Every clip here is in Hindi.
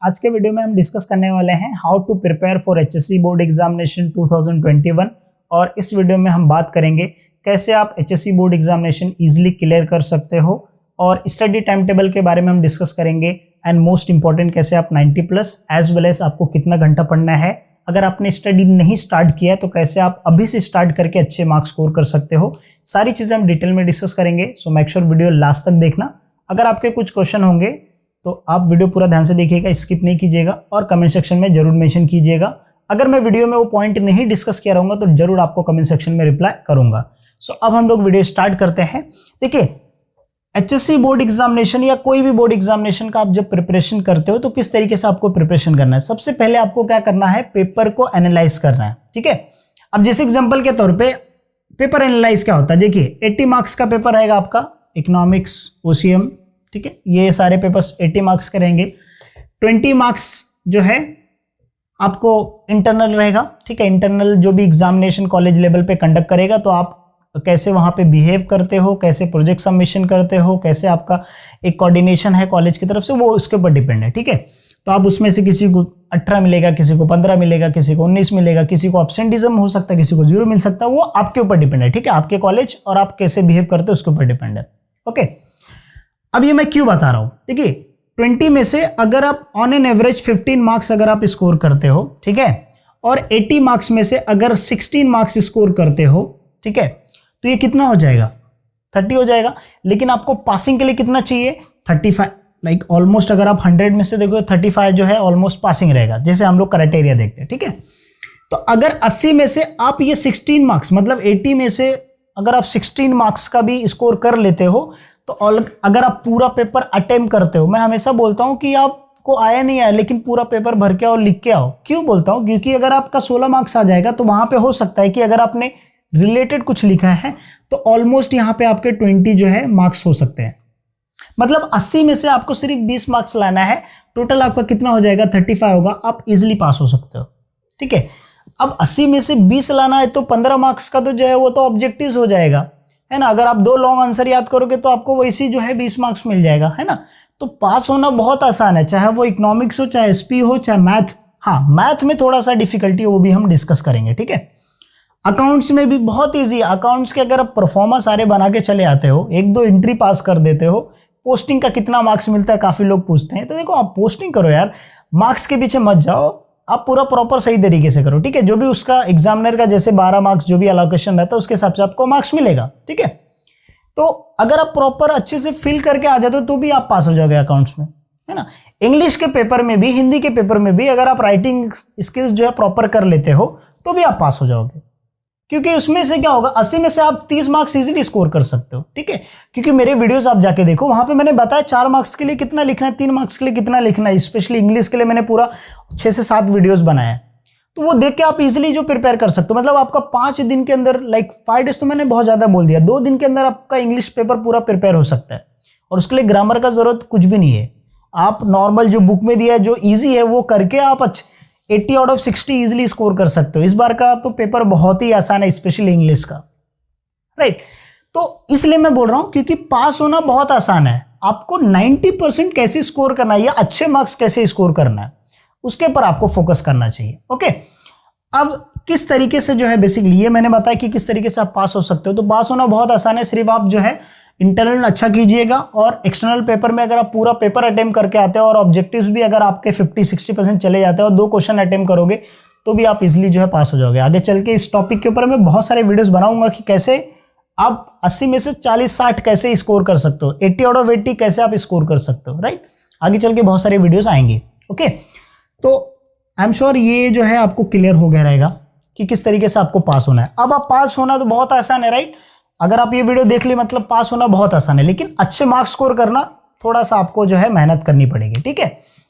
आज के वीडियो में हम डिस्कस करने वाले हैं how to prepare for HSC board examination 2021 और इस वीडियो में हम बात करेंगे कैसे आप HSC board examination easily clear कर सकते हो और स्टडी टाइम टेबल के बारे में हम डिस्कस करेंगे एंड मोस्ट इंपॉर्टेंट कैसे आप 90+ एज वेल एज आपको कितना घंटा पढ़ना है। अगर आपने स्टडी नहीं स्टार्ट किया है तो कैसे आप अभी से स्टार्ट करके अच्छे मार्क्स स्कोर कर सकते हो। सारी चीज़ें हम डिटेल में डिस्कस करेंगे, so make sure video last तक देखना। अगर आपके कुछ क्वेश्चन होंगे तो आप वीडियो पूरा ध्यान से देखिएगा, स्किप नहीं कीजिएगा और कमेंट सेक्शन में जरूर मेंशन कीजिएगा। अगर मैं वीडियो में वो पॉइंट नहीं डिस्कस किया रहूँगा तो जरूर आपको कमेंट सेक्शन में रिप्लाई करूँगा। सो अब हम लोग वीडियो स्टार्ट करते हैं। देखिए, एचएससी बोर्ड एग्जामिनेशन या कोई भी बोर्ड एग्जामिनेशन का आप जब प्रिपरेशन करते हो तो किस तरीके से आपको प्रिपरेशन करना है। सबसे पहले आपको क्या करना है, पेपर को एनालाइज करना है। ठीक है, अब जैसे एग्जांपल के तौर पे पेपर एनालाइज क्या होता है, देखिए 80 मार्क्स का पेपर रहेगा आपका, इकोनॉमिक्स, ओसीएम, ठीक है, ये सारे पेपर्स 80 मार्क्स के रहेंगे। 20 मार्क्स जो है आपको इंटरनल रहेगा। ठीक है, इंटरनल जो भी एग्जामिनेशन कॉलेज लेवल पे कंडक्ट करेगा तो आप कैसे वहाँ पे बिहेव करते हो, कैसे प्रोजेक्ट सबमिशन करते हो, कैसे आपका एक कोऑर्डिनेशन है कॉलेज की तरफ से, वो उसके ऊपर डिपेंड है। ठीक है, तो आप उसमें से किसी को 18 मिलेगा, किसी को 15 मिलेगा, किसी को 19 मिलेगा, किसी को एब्सेंटिज्म हो सकता है, किसी को 0 मिल सकता है, वो आपके ऊपर डिपेंड है। ठीक है, आपके कॉलेज और आप कैसे बिहेव करते हो उसके ऊपर डिपेंड है। ओके, अब ये मैं क्यों बता रहा हूँ, देखिए 20 में से अगर आप ऑन एन एवरेज 15 मार्क्स अगर आप स्कोर करते हो, ठीक है, और 80 मार्क्स में से अगर 16 मार्क्स स्कोर करते हो, ठीक है, तो ये कितना हो जाएगा, 30 हो जाएगा। लेकिन आपको पासिंग के लिए कितना चाहिए, 35, लाइक ऑलमोस्ट अगर आप 100 में से देखो 35 जो है ऑलमोस्ट पासिंग रहेगा, जैसे हम लोग क्राइटेरिया देखते हैं। ठीक है, तो अगर 80 में से आप ये 16 मार्क्स, मतलब 80 में से अगर आप 16 मार्क्स का भी स्कोर कर लेते हो तो अगर आप पूरा पेपर अटेम्प्ट करते हो, मैं हमेशा बोलता हूं कि आपको आया नहीं आया लेकिन पूरा पेपर भर के आओ, लिख के आओ। क्यों बोलता हूं, क्योंकि अगर आपका 16 मार्क्स आ जाएगा तो वहां पे हो सकता है कि अगर आपने रिलेटेड कुछ लिखा है तो ऑलमोस्ट यहां पे आपके 20 जो है मार्क्स हो सकते हैं। मतलब 80 में से आपको सिर्फ 20 मार्क्स लाना है, टोटल आपका कितना हो जाएगा, 35 होगा, आप इजिली पास हो सकते हो। ठीक है, अब 80 में से 20 लाना है तो 15 मार्क्स का तो जो है वो तो ऑब्जेक्टिव हो जाएगा, है ना। अगर आप 2 लॉन्ग आंसर याद करोगे तो आपको वैसी जो है 20 मार्क्स मिल जाएगा, है ना। तो पास होना बहुत आसान है, चाहे वो इकोनॉमिक्स हो, चाहे एसपी हो, चाहे मैथ। हाँ, मैथ में थोड़ा सा डिफिकल्टी है, वो भी हम डिस्कस करेंगे। ठीक है, अकाउंट्स में भी बहुत ईजी है। अकाउंट्स के अगर आप परफॉर्मा सारे बना के चले आते हो, 1-2 एंट्री पास कर देते हो, पोस्टिंग का कितना मार्क्स मिलता है काफी लोग पूछते हैं, तो देखो आप पोस्टिंग करो यार, मार्क्स के पीछे मत जाओ, आप पूरा प्रॉपर सही तरीके से करो। ठीक है, जो भी उसका एग्जामिनर का जैसे 12 मार्क्स जो भी अलोकेशन रहता है उसके हिसाब से आपको मार्क्स मिलेगा। ठीक है, तो अगर आप प्रॉपर अच्छे से फिल करके आ जाते हो तो भी आप पास हो जाओगे अकाउंट्स में, है ना। इंग्लिश के पेपर में भी, हिंदी के पेपर में भी अगर आप राइटिंग स्किल्स जो है प्रॉपर कर लेते हो तो भी आप पास हो जाओगे, क्योंकि उसमें से क्या होगा, 80 में से आप 30 मार्क्स इजीली स्कोर कर सकते हो। ठीक है, क्योंकि मेरे वीडियोस आप जाके देखो, वहां पे मैंने बताया 4 मार्क्स के लिए कितना लिखना है, 3 मार्क्स के लिए कितना लिखना है। स्पेशली इंग्लिश के लिए मैंने पूरा 6 से 7 वीडियोस बनाया है, तो वो देख के आप इजीली जो प्रिपेयर कर सकते हो। मतलब आपका 5 दिन के अंदर, लाइक 5 डेज तो मैंने बहुत ज्यादा बोल दिया, 2 दिन के अंदर आपका इंग्लिश पेपर पूरा प्रिपेयर हो सकता है। और उसके लिए ग्रामर का जरूरत कुछ भी नहीं है, आप नॉर्मल जो बुक में दिया है जो ईजी है वो करके आप 80 आउट ऑफ 60 इजीली स्कोर कर सकते हो। इस बार का तो पेपर बहुत ही आसान है, स्पेशली इंग्लिश का, राइट। तो इसलिए मैं बोल रहा हूं क्योंकि पास होना बहुत आसान है, आपको 90% कैसे स्कोर करना है या अच्छे मार्क्स कैसे स्कोर करना है उसके ऊपर आपको फोकस करना चाहिए। ओके, अब किस तरीके से जो है बेसिकली ये मैंने बताया कि किस तरीके से आप पास हो सकते हो। तो पास होना बहुत आसान है, सिर्फ आप जो है इंटरनल अच्छा कीजिएगा और एक्सटर्नल पेपर में अगर आप पूरा पेपर अटेम्प्ट करके आते हो और ऑब्जेक्टिव्स भी अगर आपके 50-60% चले जाते हो और 2 क्वेश्चन अटेम्प्ट करोगे तो भी आप इजीली जो है पास हो जाओगे। आगे चल के इस टॉपिक के ऊपर मैं बहुत सारे वीडियोस बनाऊंगा कि कैसे आप 80 में से 40-60 कैसे स्कोर कर सकते हो, 80 आउट ऑफ 80 कैसे आप स्कोर कर सकते हो, राइट। आगे चल के बहुत सारे वीडियोस आएंगे। ओके, तो आई एम श्योर ये जो है आपको क्लियर हो गया रहेगा कि किस तरीके से आपको पास होना है। अब आप पास होना तो बहुत आसान है, राइट। अगर आप ये वीडियो देख ली मतलब पास होना बहुत आसान है, लेकिन अच्छे मार्क्स स्कोर करना थोड़ा सा आपको जो है मेहनत करनी पड़ेगी। ठीक है,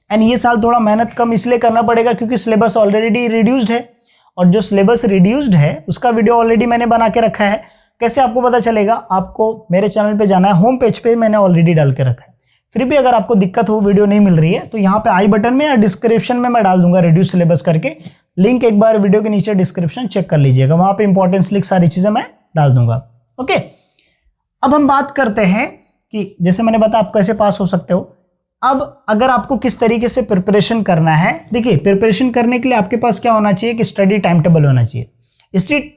एंड ये साल थोड़ा मेहनत कम इसलिए करना पड़ेगा क्योंकि सिलेबस ऑलरेडी रिड्यूस्ड है, और जो सिलेबस रिड्यूस्ड है उसका वीडियो ऑलरेडी मैंने बना के रखा है। कैसे आपको पता चलेगा, आपको मेरे चैनल पे जाना है, होम पेज पे मैंने ऑलरेडी डाल के रखा है। फिर भी अगर आपको दिक्कत हो, वीडियो नहीं मिल रही है, तो यहाँ पे आई बटन में या डिस्क्रिप्शन में मैं डाल दूंगा रिड्यूस सिलेबस करके, लिंक एक बार वीडियो के नीचे डिस्क्रिप्शन चेक कर लीजिएगा, वहां पे इंपॉर्टेंस लिंक सारी चीजें मैं डाल दूंगा। ओके, अब हम बात करते हैं कि जैसे मैंने बताया आप कैसे पास हो सकते हो। अब अगर आपको किस तरीके से प्रिपरेशन करना है, देखिए प्रिपरेशन करने के लिए आपके पास क्या होना चाहिए कि स्टडी टाइम टेबल होना चाहिए।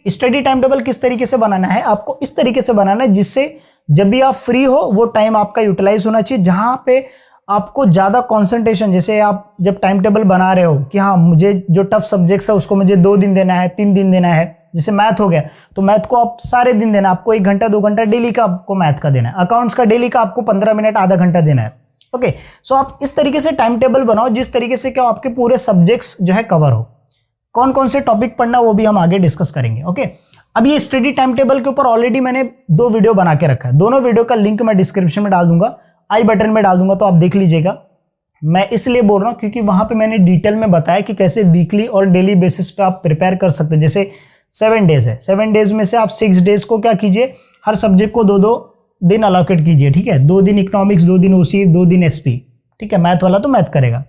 स्टडी टाइम टेबल किस तरीके से बनाना है, आपको इस तरीके से बनाना है जिससे जब भी आप फ्री हो वो टाइम आपका यूटिलाइज होना चाहिए, जहां पे आपको ज्यादा कंसंट्रेशन, जैसे आप जब टाइम टेबल बना रहे हो कि हाँ मुझे जो टफ सब्जेक्ट्स है उसको मुझे 2 दिन देना है, 3 दिन देना है, जैसे मैथ हो गया तो मैथ को आप सारे दिन देना, आपको 1 घंटा 2 घंटा डेली का आपको मैथ का देना है, अकाउंट्स का डेली का आपको 15 मिनट आधा घंटा देना है। ओके, सो आप इस तरीके से टाइम टेबल बनाओ जिस तरीके से क्या आपके पूरे सब्जेक्ट्स जो है कवर हो। कौन कौन से टॉपिक पढ़ना वो भी हम आगे डिस्कस करेंगे। ओके, अब ये स्टडी टाइम टेबल के ऊपर ऑलरेडी मैंने 2 वीडियो बना के रखा है, दोनों वीडियो का लिंक मैं डिस्क्रिप्शन में डाल दूंगा, आई बटन में डाल दूंगा, तो आप देख लीजिएगा। मैं इसलिए बोल रहा हूं क्योंकि वहां पे मैंने डिटेल में बताया कि कैसे वीकली और डेली बेसिस पे आप प्रिपेयर कर सकते हैं। जैसे 7 डेज है, 7 डेज में से आप 6 डेज को क्या कीजिए, हर सब्जेक्ट को 2-2 दिन अलोकेट कीजिए, ठीक है। 2 दिन इकोनॉमिक्स, 2 दिन ओसी, 2 दिन एसपी, ठीक है। मैथ वाला तो मैथ करेगा,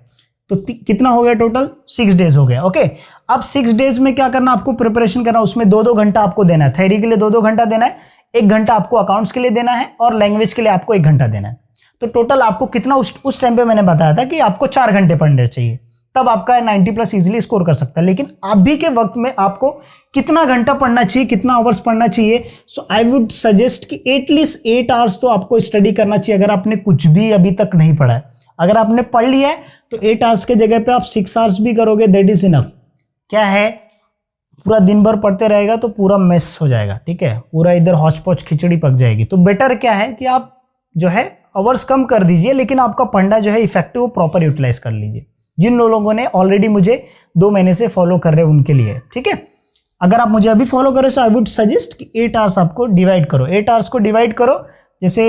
तो कितना हो गया टोटल, 6 डेज हो गया। ओके, अब 6 डेज में क्या करना, आपको प्रिपरेशन करना, उसमें 2-2 घंटा आपको देना है, थ्योरी के लिए 2-2 घंटा देना है, 1 घंटा आपको अकाउंट्स के लिए देना है और लैंग्वेज के लिए आपको 1 घंटा देना है। तो टोटल आपको कितना, उस टाइम पे मैंने बताया था कि आपको 4 घंटे पढ़ने चाहिए, तब आपका 90+ इजीली स्कोर कर सकता है। लेकिन अभी के वक्त में आपको कितना घंटा पढ़ना चाहिए, कितना आवर्स पढ़ना चाहिए, सो आई वुड सजेस्ट कि एटलीस्ट 8 आवर्स तो आपको स्टडी करना चाहिए अगर आपने कुछ भी अभी तक नहीं पढ़ा है। अगर आपने पढ़ लिया है तो 8 आवर्स के जगह पे आप 6 आवर्स भी करोगे, दैट इज इनफ। क्या है, पूरा दिन भर पढ़ते रहेगा तो पूरा मेस हो जाएगा, ठीक है, पूरा इधर हौच पौच खिचड़ी पक जाएगी। तो बेटर क्या है कि आप जो है आवर्स कम कर दीजिए, लेकिन आपका पढ़ना जो है इफेक्टिव प्रॉपर यूटिलाइज कर लीजिए। जिन लोगों ने ऑलरेडी मुझे 2 महीने से फॉलो कर रहे हैं उनके लिए, ठीक है। अगर आप मुझे अभी फॉलो करो तो आई वुड सजेस्ट कि 8 आवर्स आपको डिवाइड करो, 8 आवर्स को डिवाइड करो, जैसे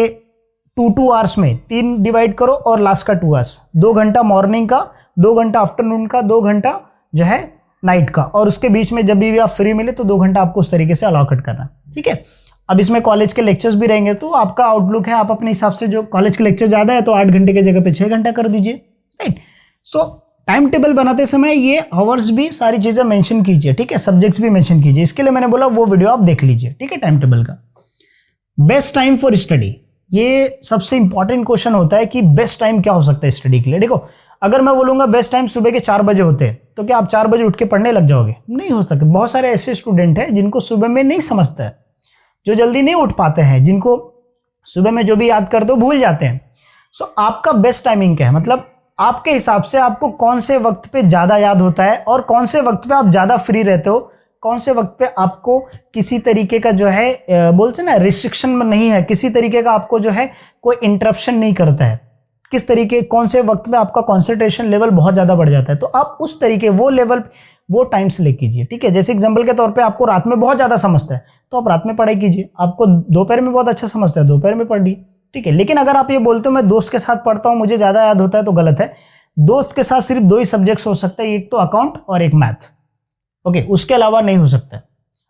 2 आवर्स में 3 डिवाइड करो और लास्ट का 2 आवर्स, 2 घंटा मॉर्निंग का, 2 घंटा आफ्टरनून का, 2 घंटा जो है नाइट का, और उसके बीच में जब भी आप फ्री मिले तो 2 घंटा आपको उस तरीके से अलॉकेट करना, ठीक है। अब इसमें कॉलेज के लेक्चर्स भी रहेंगे तो आपका आउटलुक है, आप अपने हिसाब से, जो कॉलेज के लेक्चर ज़्यादा है तो 8 घंटे के जगह पे 6 घंटा कर दीजिए, राइट। सो टाइम टेबल बनाते समय ये आवर्स भी सारी चीज़ें मेंशन कीजिए, ठीक है, सब्जेक्ट्स भी मेंशन कीजिए। इसके लिए मैंने बोला वो वीडियो आप देख लीजिए, ठीक है। टाइम टेबल का बेस्ट टाइम फॉर स्टडी, ये सबसे इंपॉर्टेंट क्वेश्चन होता है कि बेस्ट टाइम क्या हो सकता है स्टडी के लिए। देखो, अगर मैं बोलूँगा बेस्ट टाइम सुबह के 4 बजे होते हैं तो क्या आप 4 बजे उठ के पढ़ने लग जाओगे? नहीं हो सकता। बहुत सारे ऐसे स्टूडेंट हैं जिनको सुबह में नहीं समझता है, जो जल्दी नहीं उठ पाते हैं, जिनको सुबह में जो भी याद कर दो भूल जाते हैं। सो आपका बेस्ट टाइमिंग क्या है, मतलब आपके हिसाब से आपको कौन से वक्त पे ज़्यादा याद होता है और कौन से वक्त पे आप ज़्यादा फ्री रहते हो, कौन से वक्त पे आपको किसी तरीके का जो है बोलते ना रिस्ट्रिक्शन नहीं है, किसी तरीके का आपको जो है कोई इंटरप्शन नहीं करता है, किस तरीके, कौन से वक्त में आपका कंसंट्रेशन लेवल बहुत ज़्यादा बढ़ जाता है, तो आप उस तरीके वो लेवल वो टाइम से ले कीजिए, ठीक है। जैसे एग्जाम्पल के तौर पे आपको रात में बहुत ज़्यादा समझता है तो आप रात में पढ़ाई कीजिए, आपको दोपहर में बहुत अच्छा समझता है दोपहर में पढ़िए, ठीक है। लेकिन अगर आप ये बोलते हो मैं दोस्त के साथ पढ़ता हूँ मुझे ज़्यादा याद होता है, तो गलत है। दोस्त के साथ सिर्फ 2 ही सब्जेक्ट्स हो सकते हैं, एक तो अकाउंट और एक मैथ, ओके, उसके अलावा नहीं हो सकता।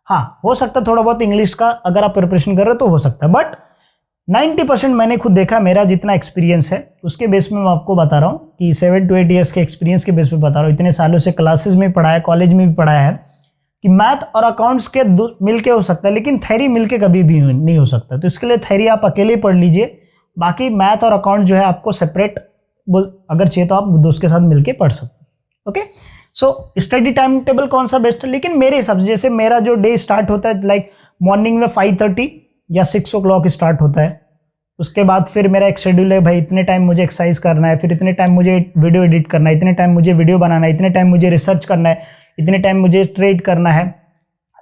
हाँ, हो सकता है थोड़ा बहुत इंग्लिश का अगर आप प्रिपरेशन कर रहे हो तो हो सकता है, बट 90% मैंने खुद देखा, मेरा जितना एक्सपीरियंस है उसके बेस में मैं आपको बता रहा हूँ कि 7 to 8 ईयर्स के एक्सपीरियंस के बेस पे बता रहा हूँ, इतने सालों से क्लासेस में पढ़ाया, कॉलेज में भी पढ़ाया है, कि मैथ और अकाउंट्स के मिलके हो सकता है, लेकिन थ्योरी मिलके कभी भी नहीं हो सकता। तो इसके लिए थ्योरी आप अकेले पढ़ लीजिए, बाकी मैथ और अकाउंट जो है आपको सेपरेट अगर चाहिए तो आप दोस्त के साथ मिलके पढ़ सकते हो, okay. So study time table कौन सा बेस्ट है, लेकिन मेरे हिसाब से जैसे मेरा जो डे स्टार्ट होता है लाइक मॉर्निंग में 5:30 या 6 o'clock स्टार्ट होता है, उसके बाद फिर मेरा एक शेड्यूल है, भाई इतने टाइम मुझे एक्सरसाइज करना है, फिर इतने टाइम मुझे वीडियो एडिट करना है, इतने टाइम मुझे वीडियो बनाना है, इतने टाइम मुझे रिसर्च करना है, इतने टाइम मुझे ट्रेड करना है,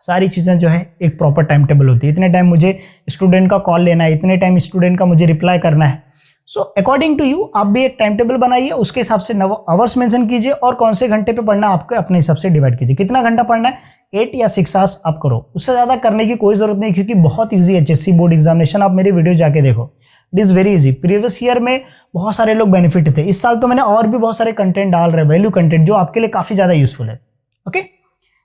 सारी चीज़ें जो है एक प्रॉपर टाइम टेबल होती है। इतने टाइम मुझे स्टूडेंट का कॉल लेना है, इतने टाइम स्टूडेंट का मुझे रिप्लाई करना है। सो अकॉर्डिंग टू यू आप भी एक टाइम टेबल बनाइए, उसके हिसाब से आवर्स मेंशन कीजिए और कौन से घंटे पे पढ़ना आपको अपने हिसाब से डिवाइड कीजिए, कितना घंटा पढ़ना है, 8 या 6 आवर्स आप करो, उससे ज़्यादा करने की कोई ज़रूरत नहीं, क्योंकि बहुत ईजी HSC बोर्ड एग्जामिनेशन, आप मेरी वीडियो जाके देखो, it is very easy. Previous year में बहुत सारे लोग बेनिफिट थे, इस साल तो मैंने और भी बहुत सारे कंटेंट डाल रहे हैं, वैल्यू कंटेंट, जो आपके लिए काफ़ी ज़्यादा यूजफुल है, okay.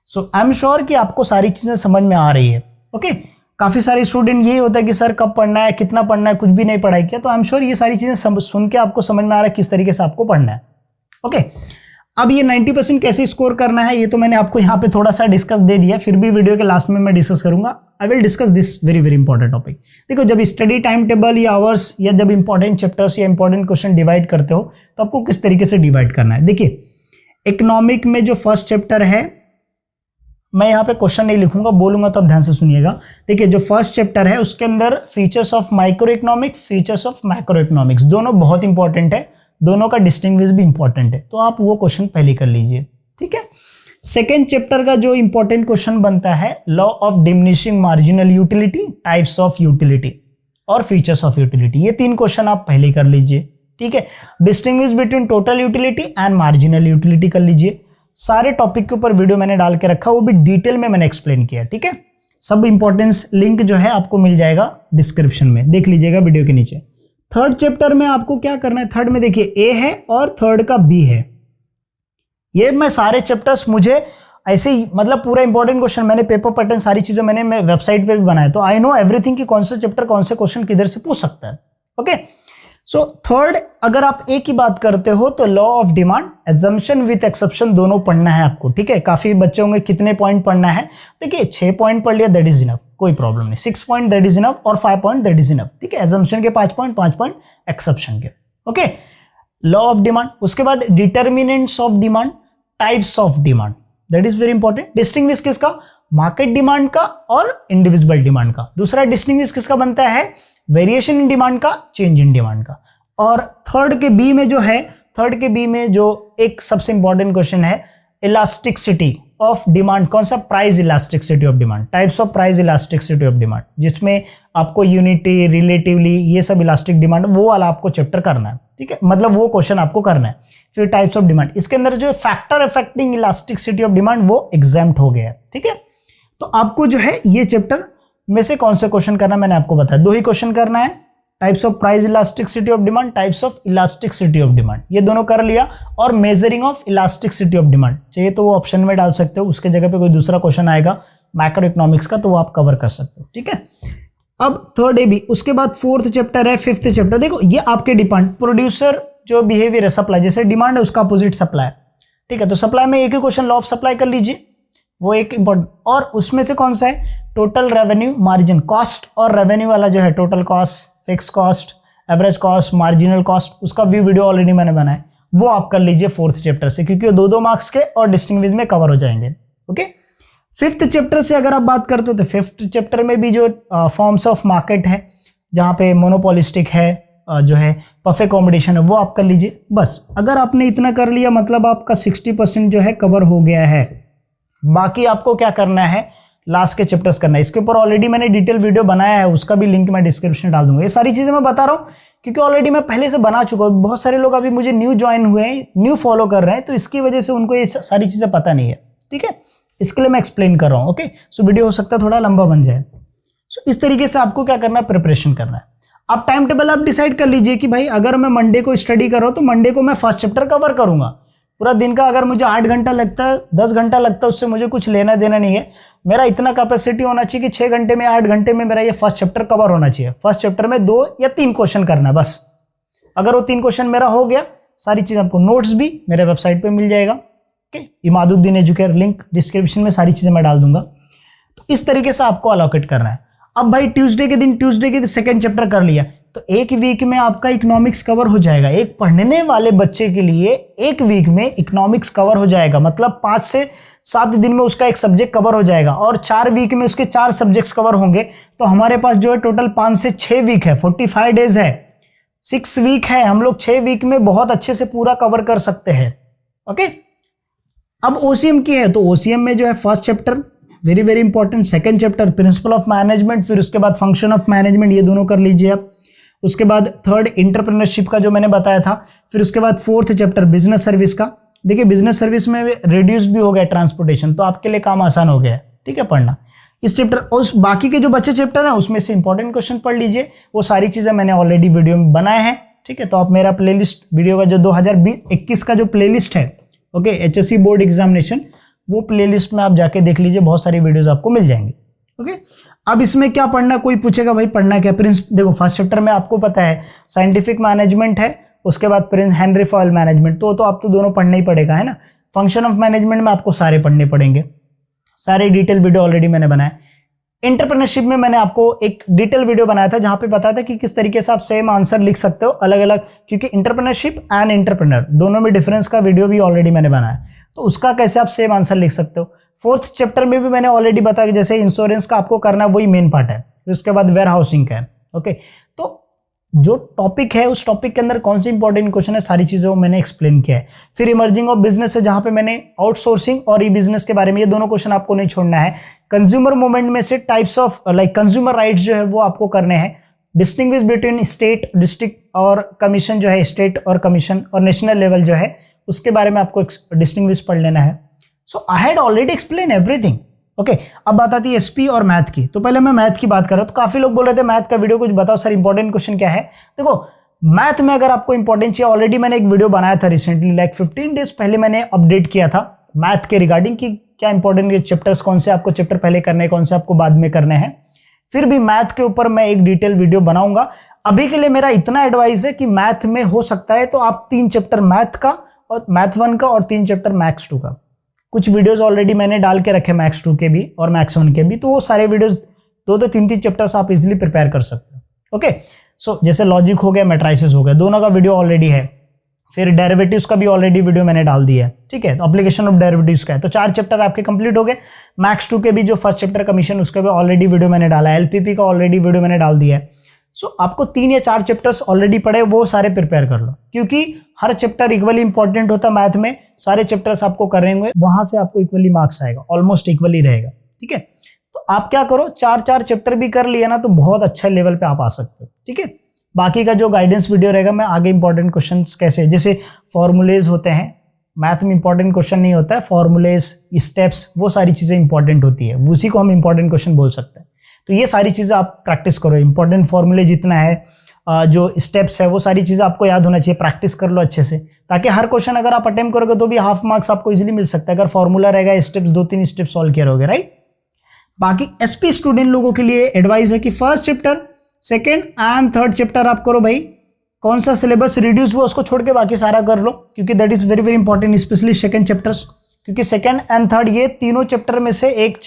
So I am sure कि आपको सारी चीज़ें समझ में आ रही है, ओके। काफ़ी सारे स्टूडेंट यही होता है कि सर कब पढ़ना है, कितना पढ़ना है, कुछ भी नहीं पढ़ाई किया, तो आई एम श्योर ये सारी चीज़ें सुन के आपको समझ में आ रहा है किस तरीके से आपको पढ़ना है, ओके। अब ये 90% कैसे स्कोर करना है ये तो मैंने आपको यहाँ पे थोड़ा सा डिस्कस दे दिया, फिर भी वीडियो के लास्ट में मैं डिस्कस करूंगा। I will discuss this very very important topic. देखो, जब स्टडी टाइम टेबल या आवर्स या जब इंपॉर्टेंट चैप्टर्स या इंपॉर्टेंट क्वेश्चन डिवाइड करते हो तो आपको किस तरीके से डिवाइड करना है। देखिए, इकोनॉमिक में जो फर्स्ट चैप्टर है, मैं यहाँ पे क्वेश्चन नहीं लिखूंगा, बोलूंगा तो आप ध्यान से सुनिएगा। देखिए, जो फर्स्ट चैप्टर है उसके अंदर features of micro economic, features of macro economics दोनों बहुत इंपॉर्टेंट है, दोनों का डिस्टिंग्विश भी इंपॉर्टेंट है, तो आप वो क्वेश्चन पहले कर लीजिए, ठीक है। सेकेंड चैप्टर का जो इंपॉर्टेंट क्वेश्चन बनता है law of diminishing marginal utility, types of utility और फीचर्स ऑफ यूटिलिटी, ये 3 क्वेश्चन आप पहले कर लीजिए, ठीक है। Distinguish between total utility and marginal utility कर लीजिए। सारे टॉपिक के ऊपर वीडियो मैंने डाल के रखा, वो भी डिटेल में मैंने एक्सप्लेन किया, ठीक है। सब इंपॉर्टेंस लिंक जो है आपको मिल जाएगा डिस्क्रिप्शन में, देख लीजिएगा वीडियो के नीचे। थर्ड चैप्टर में आपको क्या करना है, थर्ड में देखिए ए है और थर्ड का बी है। ये मैं सारे चैप्टर्स मुझे ऐसे ही मतलब पूरा इंपॉर्टेंट क्वेश्चन मैंने पेपर पैटर्न सारी चीजें मैंने वेबसाइट पे भी बनाया, तो आई नो एवरीथिंग कि कौन सा चैप्टर कौन से क्वेश्चन किधर से पूछ सकता है, ओके। सो थर्ड, अगर आप ए की बात करते हो तो law of demand, assumption with exception दोनों पढ़ना है आपको, ठीक है। काफी बच्चे होंगे कितने पॉइंट पढ़ना है, देखिए 6 पॉइंट पढ़ लिया दैट इज इनफ, कोई प्रॉब्लम नहीं। 6 पॉइंट दैट इज इनफ और 5 पॉइंट दैट इज इनफ, ठीक है। एजम्पशन के 5 पॉइंट, 5 पॉइंट एक्सेप्शन के, ओके। लॉ ऑफ डिमांड, उसके बाद determinants of demand, types of demand, that is very important. Distinguish किसका, मार्केट डिमांड का और इंडिविजुअल डिमांड का। दूसरा डिस्टिंग्विश किसका बनता है, वेरिएशन इन डिमांड का, चेंज इन डिमांड का। और थर्ड के बी में जो है, थर्ड के बी में जो एक सबसे इंपॉर्टेंट क्वेश्चन है इलास्टिसिटी ऑफ डिमांड, कौन सा, price elasticity of demand, types of price elasticity of demand, जिसमें आपको यूनिटी, रिलेटिवली, ये सब इलास्टिक डिमांड वो वाला आपको चैप्टर करना है, ठीक है। मतलब वो क्वेश्चन आपको करना है। फिर टाइप्स ऑफ डिमांड, इसके अंदर जो factor affecting elasticity of demand वो एग्जाम्प्ट हो गया है, ठीक है। तो आपको जो है ये चैप्टर में से कौन से क्वेश्चन करना है मैंने आपको बताया, 2 ही क्वेश्चन करना है, types of price elasticity of demand, types of elasticity of demand, ये दोनों कर लिया। और measuring of elasticity of demand चाहिए तो वो ऑप्शन में डाल सकते हो, उसके जगह पे कोई दूसरा क्वेश्चन आएगा मैक्रो इकोनॉमिक्स का तो वो आप कवर कर सकते हो, ठीक है। अब थर्ड ए बी, उसके बाद फोर्थ चैप्टर है, फिफ्थ चैप्टर। देखो, ये आपके डिमांड प्रोड्यूसर जो बिहेवियर है, सप्लाई, जैसे डिमांड है उसका अपोजिट सप्लाई, ठीक है। तो सप्लाई में एक ही क्वेश्चन लॉ ऑफ सप्लाई कर लीजिए, वो एक इंपॉर्टेंट। और उसमें से कौन सा है, टोटल रेवेन्यू मार्जिन, कॉस्ट और रेवेन्यू वाला जो है, total cost, fix cost, average cost, marginal cost, उसका भी वीडियो ऑलरेडी मैंने बनाया, वो आप कर लीजिए फोर्थ चैप्टर से, क्योंकि वो 2-2 मार्क्स के और डिस्टिंग्विश में कवर हो जाएंगे, ओके। फिफ्थ चैप्टर से अगर आप बात करते हो तो फिफ्थ चैप्टर में भी जो फॉर्म्स ऑफ मार्केट है, जहां पे मोनोपोलिस्टिक है, जो है परफेक्ट कॉम्पिटिशन है, वो आप कर लीजिए। बस अगर आपने इतना कर लिया मतलब आपका 60% जो है कवर हो गया है। बाकी आपको क्या करना है, लास्ट के चैप्टर्स करना है। इसके ऊपर ऑलरेडी मैंने डिटेल वीडियो बनाया है, उसका भी लिंक मैं डिस्क्रिप्शन में डाल दूंगा। ये सारी चीजें मैं बता रहा हूँ क्योंकि ऑलरेडी मैं पहले से बना चुका हूँ। बहुत सारे लोग अभी मुझे न्यू ज्वाइन हुए हैं, न्यू फॉलो कर रहे हैं, तो इसकी वजह से उनको ये सारी चीजें पता नहीं है, ठीक है। इसके लिए मैं एक्सप्लेन कर रहा हूँ, ओके। सो वीडियो हो सकता है थोड़ा लंबा बन जाए। सो इस तरीके से आपको क्या करना है, प्रिपरेशन करना है। आप टाइम टेबल आप डिसाइड कर लीजिए कि भाई अगर मैं मंडे को स्टडी कर रहा हूँ तो मंडे को मैं फर्स्ट चैप्टर कवर करूंगा। पूरा दिन का अगर मुझे 8 घंटा लगता है, 10 घंटा लगता है, उससे मुझे कुछ लेना देना नहीं है। मेरा इतना कैपेसिटी होना चाहिए कि 6 घंटे में, 8 घंटे में मेरा ये फर्स्ट चैप्टर कवर होना चाहिए। फर्स्ट चैप्टर में 2 या 3 क्वेश्चन करना है बस। अगर वो 3 क्वेश्चन मेरा हो गया, सारी चीज आपको नोट्स भी मेरे वेबसाइट पे मिल जाएगा, okay. Imaduddin educator, link description में सारी चीजें मैं डाल दूंगा। तो इस तरीके से आपको अलोकेट करना है। अब भाई ट्यूसडे के दिन सेकंड चैप्टर कर लिया तो एक वीक में आपका इकोनॉमिक्स कवर हो जाएगा। एक पढ़ने वाले बच्चे के लिए एक वीक में इकोनॉमिक्स कवर हो जाएगा, मतलब 5 से 7 दिन में उसका एक सब्जेक्ट कवर हो जाएगा। और 4 वीक में उसके 4 सब्जेक्ट्स कवर होंगे। तो हमारे पास जो है टोटल 5 से 6 वीक है, 45 डेज है, 6 वीक है। हम लोग 6 वीक में बहुत अच्छे से पूरा कवर कर सकते हैं, ओके। अब ओसीएम की है तो ओसीएम में जो है first chapter very very important, second chapter principle of management, फिर उसके बाद फंक्शन ऑफ मैनेजमेंट, ये दोनों कर लीजिए आप। उसके बाद थर्ड एंटरप्रेन्योरशिप का जो मैंने बताया था। फिर उसके बाद फोर्थ चैप्टर बिजनेस सर्विस का। देखिए बिजनेस सर्विस में रिड्यूस भी हो गया ट्रांसपोर्टेशन, तो आपके लिए काम आसान हो गया है, ठीक है, पढ़ना इस चैप्टर। और उस बाकी के जो बच्चे चैप्टर हैं उसमें से इंपॉर्टेंट क्वेश्चन पढ़ लीजिए। वो सारी चीजें मैंने ऑलरेडी वीडियो में बनाए हैं, ठीक है। तो आप मेरा प्लेलिस्ट वीडियो का जो 2021 का जो प्लेलिस्ट है, ओके, एचएससी बोर्ड एग्जामिनेशन, वो प्लेलिस्ट में आप जाके देख लीजिए, बहुत सारी वीडियोस आपको मिल जाएंगे, ओके। अब इसमें क्या पढ़ना, कोई पूछेगा भाई पढ़ना क्या, देखो फर्स्ट चैप्टर में आपको पता है साइंटिफिक मैनेजमेंट है, उसके बाद प्रिंस हेनरी फॉयल मैनेजमेंट, तो आप तो दोनों पढ़ना ही पड़ेगा, है ना। फंक्शन ऑफ मैनेजमेंट में आपको सारे पढ़ने पड़ेंगे, सारे डिटेल वीडियो ऑलरेडी मैंने बनाया। एंटरप्रेन्योरशिप में मैंने आपको एक डिटेल वीडियो बनाया था जहां पे बताया था कि किस तरीके से आप सेम आंसर लिख सकते हो अलग अलग, क्योंकि एंटरप्रेन्योरशिप एंड एंटरप्रेन्योर दोनों में डिफरेंस का वीडियो भी ऑलरेडी मैंने बनाया, तो उसका कैसे आप सेम आंसर लिख सकते हो। फोर्थ चैप्टर में भी मैंने ऑलरेडी बताया कि जैसे इंश्योरेंस का आपको करना वही मेन पार्ट है, उसके बाद वेयर हाउसिंग का है। ओके, तो जो टॉपिक है उस टॉपिक के अंदर कौन सी इंपॉर्टेंट क्वेश्चन है, सारी चीजें वो मैंने एक्सप्लेन किया है। फिर इमर्जिंग ऑफ बिजनेस है जहां पे मैंने आउटसोर्सिंग और ई बिजनेस के बारे में, ये दोनों क्वेश्चन आपको नहीं छोड़ना है। कंज्यूमर मूवमेंट में से types of like consumer rights जो है वो आपको करने हैं। डिस्टिंग्विश बिटवीन स्टेट, डिस्ट्रिक्ट और कमीशन जो है, स्टेट और कमीशन और नेशनल लेवल जो है उसके बारे में आपको डिस्टिंग्विश पढ़ लेना है। So I had already explain everything. Okay, अब बात आती है एसपी और मैथ की। तो पहले मैं मैथ की बात कर रहा हूं, तो काफी लोग बोल रहे थे मैथ का वीडियो कुछ बताओ सर, इंपॉर्टेंट क्वेश्चन क्या है। देखो मैथ में अगर आपको इंपॉर्टेंट चाहिए, ऑलरेडी मैंने एक वीडियो बनाया था रिसेंटली, लाइक 15 डेज पहले मैंने अपडेट किया था मैथ के रिगार्डिंग कि क्या इंपॉर्टेंट चैप्टर्स, कौन से आपको चैप्टर पहले करने हैं, कौन से आपको बाद में करने हैं। फिर भी मैथ के ऊपर मैं एक डिटेल वीडियो बनाऊंगा। अभी के लिए मेरा इतना एडवाइस है कि मैथ में हो सकता है तो आप 3 चैप्टर मैथ का और मैथ 1 का और 3 चैप्टर मैथ्स 2 का, कुछ वीडियोस ऑलरेडी मैंने डाल के रखे मैथ्स 2 के भी और मैथ्स 1 के भी, तो वो सारे वीडियोस 2-2, 3-3 चैप्टर्स आप इजीली प्रिपेयर कर सकते हो। ओके, सो जैसे लॉजिक हो गया, मैट्रिसेस हो गया, दोनों का वीडियो ऑलरेडी है। फिर डेरिवेटिव्स का भी ऑलरेडी वीडियो मैंने डाल दिया है, ठीक है। तो एप्लीकेशन ऑफ डेरिवेटिव्स का है, तो 4 चैप्टर आपके कंप्लीट हो गए। मैथ्स 2 के भी जो फर्स्ट चैप्टर कमीशन, उसका भी ऑलरेडी वीडियो मैंने डाला है। एलपीपी का ऑलरेडी वीडियो मैंने डाल दिया है। सो आपको 3 या 4 चैप्टर्स ऑलरेडी पढ़े, वो सारे प्रिपेयर कर लो, क्योंकि हर चैप्टर इक्वली इंपॉर्टेंट होता है मैथ में। सारे चैप्टर्स आपको करेंगे, वहां से आपको इक्वली मार्क्स आएगा, ऑलमोस्ट इक्वली रहेगा, ठीक है। तो आप क्या करो, 4-4 चैप्टर भी कर लिया ना तो बहुत अच्छा लेवल पे आप आ सकते हो, ठीक है। बाकी का जो गाइडेंस वीडियो रहेगा, मैं आगे इंपॉर्टेंट क्वेश्चन कैसे, जैसे फॉर्मूलेज होते हैं मैथ में, इंपॉर्टेंट क्वेश्चन नहीं होता है, फॉर्मूलेज, स्टेप्स, वो सारी चीजें इंपॉर्टेंट होती है, उसी को हम इंपॉर्टेंट क्वेश्चन बोल सकते हैं। तो ये सारी चीजें आप प्रैक्टिस करो, इंपॉर्टेंट फॉर्मूले जितना है, जो स्टेप्स है वो सारी चीजें आपको याद होना चाहिए, प्रैक्टिस कर लो अच्छे से, ताकि हर क्वेश्चन अगर आप अटेम्प्ट करोगे तो भी हाफ मार्क्स आपको इजीली मिल सकता है, अगर फॉर्मूला रहेगा, स्टेप्स 2-3 स्टेप्स सॉल्व किए रहोगे, राइट। बाकी एसपी स्टूडेंट लोगों के लिए एडवाइस है कि first chapter, second and third chapter आप करो भाई, कौन सा सिलेबस रिड्यूस हुआ उसको छोड़ के बाकी सारा कर लो, क्योंकि that is very very important, specially second chapters, क्योंकि सेकंड एंड थर्ड ये तीनों चैप्टर में से एक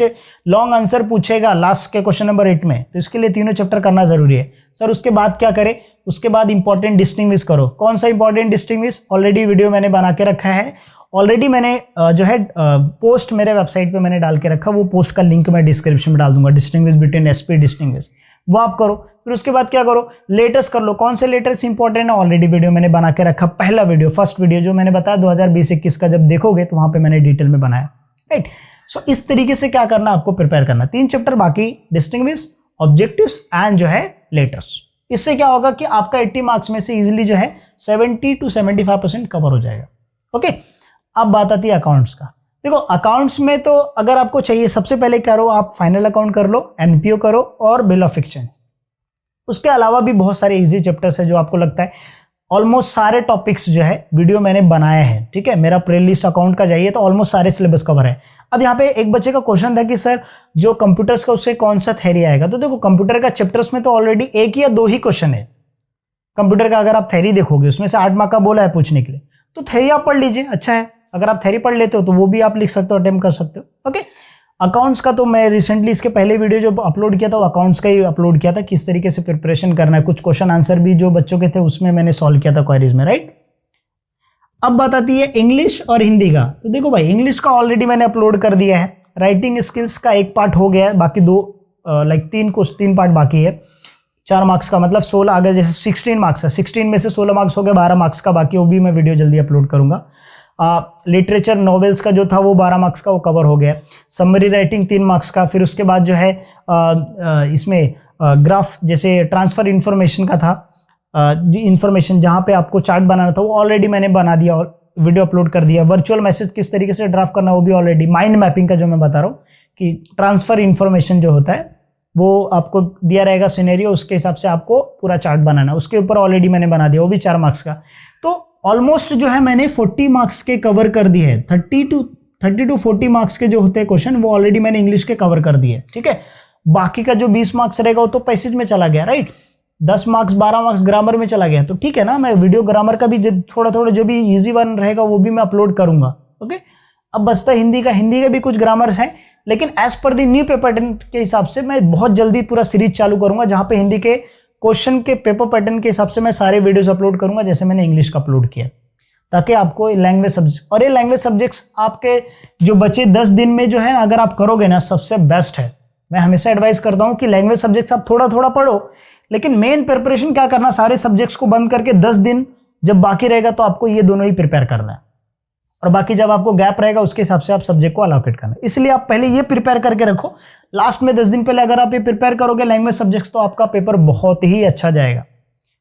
लॉन्ग आंसर पूछेगा लास्ट के क्वेश्चन नंबर 8 में, तो इसके लिए तीनों चैप्टर करना जरूरी है। सर उसके बाद क्या करें, उसके बाद इंपॉर्टेंट डिस्टिंग्विश करो। कौन सा इंपॉर्टेंट डिस्टिंग्विश, ऑलरेडी वीडियो मैंने बना के रखा है, ऑलरेडी मैंने जो है पोस्ट मेरे वेबसाइट पे मैंने डाल के रखा, वो पोस्ट का लिंक मैं डिस्क्रिप्शन में डाल दूंगा, डिस्टिंग्विश बिटवीन एसपी डिस्टिंग्विश, वो आप करो। फिर उसके बाद क्या करो, लेटेस्ट कर लो। कौन से लेटेस्ट इंपॉर्टेंट है, ऑलरेडी वीडियो मैंने बना के रखा, पहला वीडियो, फर्स्ट वीडियो जो मैंने बताया 2020-21 का, जब देखोगे तो वहां पे मैंने डिटेल में बनाया, राइट। सो इस तरीके से क्या करना, आपको प्रिपेयर करना 3 चैप्टर, बाकी डिस्टिंग्विश, ऑब्जेक्टिव्स एंड जो है लेटेस्ट। इससे क्या होगा कि आपका 80 मार्क्स में से इजीली जो है 70 to 75% कवर हो जाएगा। ओके, अब बात आती है अकाउंट्स का। देखो अकाउंट्स में तो अगर आपको चाहिए, सबसे पहले करो आप फाइनल अकाउंट कर लो, एनपीओ करो और बिल ऑफ एक्सचेंज। उसके अलावा भी बहुत सारे इजी चैप्टर्स है जो आपको लगता है, ऑलमोस्ट सारे टॉपिक्स जो है वीडियो मैंने बनाए हैं, ठीक है। मेरा प्लेलिस्ट अकाउंट का जाइए तो ऑलमोस्ट सारे सिलेबस कवर है। अब यहाँ पे एक बच्चे का क्वेश्चन था कि सर जो कंप्यूटर्स का उससे कौन सा थ्योरी आएगा, तो देखो कंप्यूटर का चैप्टर्स में तो ऑलरेडी 1 या 2 ही क्वेश्चन है कंप्यूटर का। अगर आप थ्योरी देखोगे उसमें से 8 मार्क का बोला है पूछने के लिए, तो थ्योरी आप पढ़ लीजिए, अच्छा है। अगर आप थ्योरी पढ़ लेते हो तो वो भी आप लिख सकते हो, अटेम्प्ट कर सकते हो। ओके, अकाउंट्स का तो मैं रिसेंटली इसके पहले वीडियो जो अपलोड किया था वो अकाउंट्स का ही अपलोड किया था, किस तरीके से प्रिपरेशन करना है, कुछ क्वेश्चन आंसर भी जो बच्चों के थे उसमें मैंने सॉल्व किया था क्वेरीज में, राइट। अब बात आती है इंग्लिश और हिंदी का। तो देखो भाई, इंग्लिश का ऑलरेडी मैंने अपलोड कर दिया है, राइटिंग स्किल्स का एक पार्ट हो गया है, बाकी 3 पार्ट बाकी है, 4 मार्क्स का, मतलब 16, अगर जैसे 16 मार्क्स है, 16 में से 16 मार्क्स हो गए, 12 मार्क्स का बाकी, वो भी मैं वीडियो जल्दी अपलोड करूंगा। लिटरेचर नॉवेल्स का जो था वो 12 मार्क्स का वो कवर हो गया। समरी राइटिंग 3 मार्क्स का। फिर उसके बाद जो है इसमें ग्राफ, जैसे ट्रांसफर इंफॉर्मेशन का था, इंफॉर्मेशन जहाँ पे आपको चार्ट बनाना था वो ऑलरेडी मैंने बना दिया और वीडियो अपलोड कर दिया। वर्चुअल मैसेज किस तरीके से ड्राफ्ट करना वो भी ऑलरेडी, माइंड मैपिंग का जो मैं बता रहा हूँ कि ट्रांसफर इंफॉर्मेशन जो होता है वो आपको दिया रहेगा सिनेरियो, उसके हिसाब से आपको पूरा चार्ट बनाना, उसके ऊपर ऑलरेडी मैंने बना दिया, वो भी 4 मार्क्स का। तो ऑलमोस्ट जो है मैंने 40 मार्क्स के कवर कर दिए हैं, 30 to 40 मार्क्स के जो होते हैं क्वेश्चन वो ऑलरेडी मैंने इंग्लिश के कवर कर दिए, ठीक है। बाकी का जो 20 मार्क्स रहेगा वो तो पैसेज में चला गया, राइट। 10 मार्क्स 12 मार्क्स ग्रामर में चला गया तो ठीक है ना, मैं वीडियो ग्रामर का भी थोड़ा थोड़ा जो भी इजी वन रहेगा वो भी मैं अपलोड करूंगा। ओके, अब बचता हिंदी का। हिंदी के भी कुछ ग्रामर्स हैं, लेकिन एज पर दी न्यू पेपर पैटर्न के हिसाब से मैं बहुत जल्दी पूरा सीरीज चालू करूंगा जहां पे हिंदी के क्वेश्चन के पेपर पैटर्न के हिसाब से मैं सारे वीडियोस अपलोड करूंगा जैसे मैंने इंग्लिश का अपलोड किया, ताकि आपको लैंग्वेज सब्जेक्ट, और ये लैंग्वेज सब्जेक्ट्स आपके जो बचे 10 दिन में जो है अगर आप करोगे ना सबसे बेस्ट है। मैं हमेशा एडवाइस करता हूं कि लैंग्वेज सब्जेक्ट्स आप थोड़ा थोड़ा पढ़ो, लेकिन मेन प्रिपरेशन क्या करना, सारे सब्जेक्ट्स को बंद करके 10 दिन जब बाकी रहेगा तो आपको ये दोनों ही प्रिपेयर करना है, और बाकी जब आपको गैप रहेगा उसके हिसाब से आप सब्जेक्ट को अलोकेट करना है। इसलिए आप पहले ये प्रिपेयर करके रखो, लास्ट में 10 दिन पहले अगर आप ये प्रिपेयर करोगे लैंग्वेज सब्जेक्ट्स तो आपका पेपर बहुत ही अच्छा जाएगा।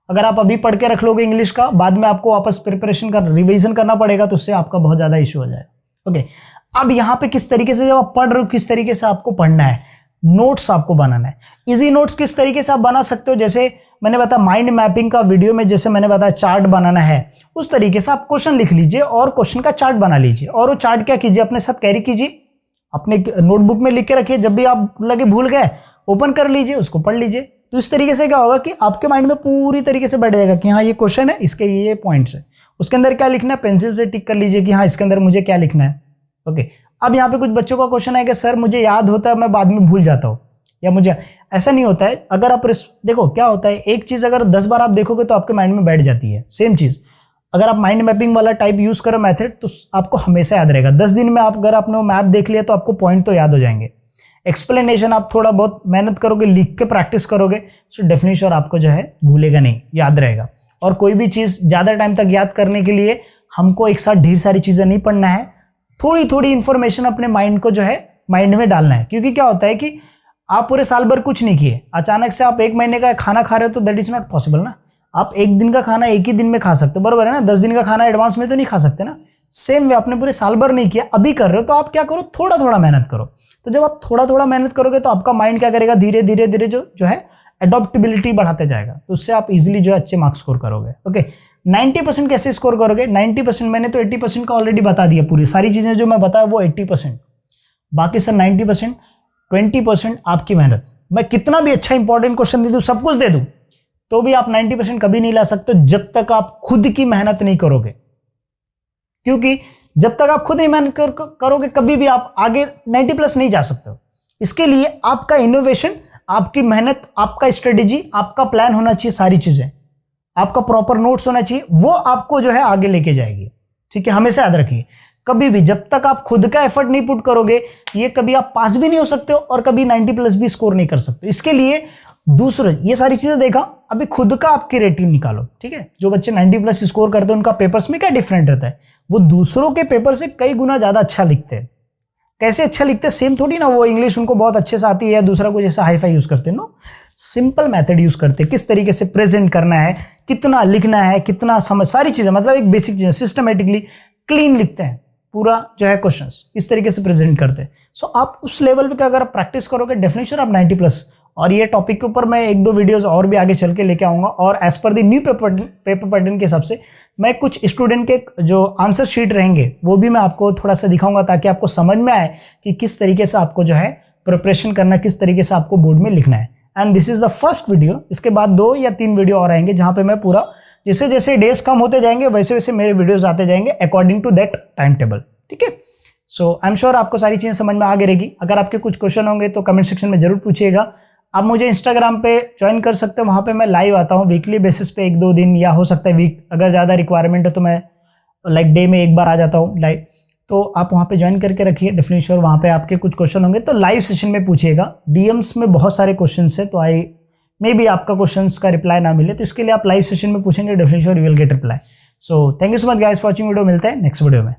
अगर आप अभी पढ़ के रख लोगे इंग्लिश का, बाद में आपको वापस प्रिपरेशन कर रिवीजन करना पड़ेगा तो उससे आपका बहुत ज्यादा इशू हो जाएगा। ओके, अब यहाँ पे किस तरीके से जब आप पढ़ रहे हो किस तरीके से आपको पढ़ना है, नोट्स आपको बनाना है। इजी नोट्स किस तरीके से आप बना सकते हो, जैसे मैंने बताया माइंड मैपिंग का वीडियो में जैसे मैंने बताया चार्ट बनाना है, उस तरीके से आप क्वेश्चन लिख लीजिए और क्वेश्चन का चार्ट बना लीजिए, और वो चार्ट क्या कीजिए अपने साथ कैरी कीजिए, अपने नोटबुक में लिख के रखिए, जब भी आप लगे भूल गए ओपन कर लीजिए, उसको पढ़ लीजिए। तो इस तरीके से क्या होगा कि आपके माइंड में पूरी तरीके से बैठ जाएगा कि हाँ ये क्वेश्चन है, इसके ये पॉइंट्स है, उसके अंदर क्या लिखना है, पेंसिल से टिक कर लीजिए कि हाँ इसके अंदर मुझे क्या लिखना है। ओके, अब यहाँ पे कुछ बच्चों का क्वेश्चन है कि सर मुझे याद होता है मैं बाद में भूल जाता हूँ, या मुझे ऐसा नहीं होता है। अगर आप देखो क्या होता है, एक चीज अगर 10 बार आप देखोगे तो आपके माइंड में बैठ जाती है। सेम चीज अगर आप माइंड मैपिंग वाला टाइप यूज करो मेथड तो आपको हमेशा याद रहेगा। 10 दिन में आप अगर आपने मैप देख लिया तो आपको पॉइंट तो याद हो जाएंगे। एक्सप्लेनेशन आप थोड़ा बहुत मेहनत करोगे, लिख के प्रैक्टिस करोगे तो डेफिनेटली श्योर आपको जो है भूलेगा नहीं, याद रहेगा। और कोई भी चीज ज्यादा टाइम तक याद करने के लिए हमको एक साथ ढेर सारी चीजें नहीं पढ़ना है, थोड़ी थोड़ी इंफॉर्मेशन अपने माइंड को जो है माइंड में डालना है। क्योंकि क्या होता है कि आप पूरे साल भर कुछ नहीं किए, अचानक से आप 1 महीने का खाना खा रहे हो तो दैट इज नॉट पॉसिबल ना। आप 1 दिन का खाना एक ही दिन में खा सकते हो, बराबर है ना। 10 दिन का खाना एडवांस में तो नहीं खा सकते ना। सेम वे आपने पूरे साल भर नहीं किया, अभी कर रहे हो तो आप क्या करो, थोड़ा थोड़ा मेहनत करो। तो जब आप थोड़ा थोड़ा मेहनत करोगे तो आपका माइंड क्या करेगा, धीरे धीरे धीरे जो है एडॉप्टेबिलिटी बढ़ाते जाएगा, तो उससे आप इजीली जो है अच्छे मार्क्स स्कोर करोगे। ओके, 90% कैसे स्कोर करोगे? 90% मैंने तो 80% का ऑलरेडी बता दिया, पूरी सारी चीजें जो मैं बताया वो 80%, बाकी सर 90%, 20% आपकी मेहनत। मैं कितना भी अच्छा इंपॉर्टेंट क्वेश्चन दे दूं, सब कुछ दे दूं, तो भी आप 90% कभी नहीं ला सकते जब तक आप खुद की मेहनत नहीं करोगे। क्योंकि जब तक आप खुद नहीं मेहनत करोगे कभी भी आप आगे 90+ नहीं जा सकते हो। इसके लिए आपका इनोवेशन, आपकी मेहनत, आपका स्ट्रेटेजी, आपका प्लान होना चाहिए, सारी चीजें, आपका प्रॉपर नोट्स होना चाहिए, वो आपको जो है आगे लेके जाएगी। ठीक है, हमेशा याद रखिए, कभी भी जब तक आप खुद का एफर्ट नहीं पुट करोगे ये कभी आप पास भी नहीं हो सकते हो और कभी 90+ भी स्कोर नहीं कर सकते। इसके लिए दूसरे ये सारी चीजें देखा, अभी खुद का आपकी रेटिंग निकालो। ठीक है, जो बच्चे 90+ स्कोर करते हैं उनका पेपर्स में क्या डिफरेंट रहता है, वो दूसरों के पेपर से कई गुना ज्यादा अच्छा लिखते हैं। कैसे अच्छा लिखते हैं, सेम थोड़ी ना वो इंग्लिश उनको बहुत अच्छे से आती है या दूसरा कुछ ऐसा हाईफाई यूज करते हैं, नो, सिंपल मेथड यूज करते हैं। किस तरीके से प्रेजेंट करना है, कितना लिखना है, कितना समझ, सारी चीजें, मतलब एक बेसिक चीजें सिस्टमेटिकली क्लीन लिखते हैं, पूरा जो है क्वेश्चंस इस तरीके से प्रेजेंट करते हैं। सो आप उस लेवल पे अगर आप प्रैक्टिस करोगे डेफिनेशन आप 90+। और ये टॉपिक के ऊपर मैं 1-2 वीडियोस और भी आगे चल के लेके आऊंगा, और as per the new paper pattern के हिसाब से मैं कुछ स्टूडेंट के जो आंसर शीट रहेंगे वो भी मैं आपको थोड़ा सा दिखाऊंगा, ताकि आपको समझ में आए कि किस तरीके से आपको जो है प्रिपरेशन करना, किस तरीके से आपको बोर्ड में लिखना है। And this is the first video. इसके बाद 2 या 3 वीडियो और आएंगे जहां पे मैं पूरा, जैसे जैसे डेज कम होते जाएंगे वैसे वैसे मेरे वीडियोस आते जाएंगे according to that time table. ठीक है, सो आई एम श्योर आपको सारी चीजें समझ में आ गई रहेगी। अगर आपके कुछ क्वेश्चन होंगे तो कमेंट सेक्शन में जरूर पूछिएगा। आप मुझे इंस्टाग्राम पे ज्वाइन कर सकते हो, वहां पे मैं लाइव आता हूँ वीकली बेसिस पे, 1-2 दिन या हो सकता है वीक, अगर ज़्यादा रिक्वायरमेंट है तो मैं लाइक डे में 1 बार आ जाता हूँ लाइव। तो आप वहाँ पे ज्वाइन करके रखिए डेफिनेटली श्योर, वहाँ पे आपके कुछ क्वेश्चन होंगे तो लाइव सेशन में पूछिएगा। डीएम्स में बहुत सारे क्वेश्चन है तो आई मे बी आपका क्वेश्चन का रिप्लाई ना मिले, तो इसके लिए आप लाइव सेशन में पूछेंगे, definitely sure you will get reply. So thank you so much guys for watching video, मिलते हैं नेक्स्ट वीडियो में।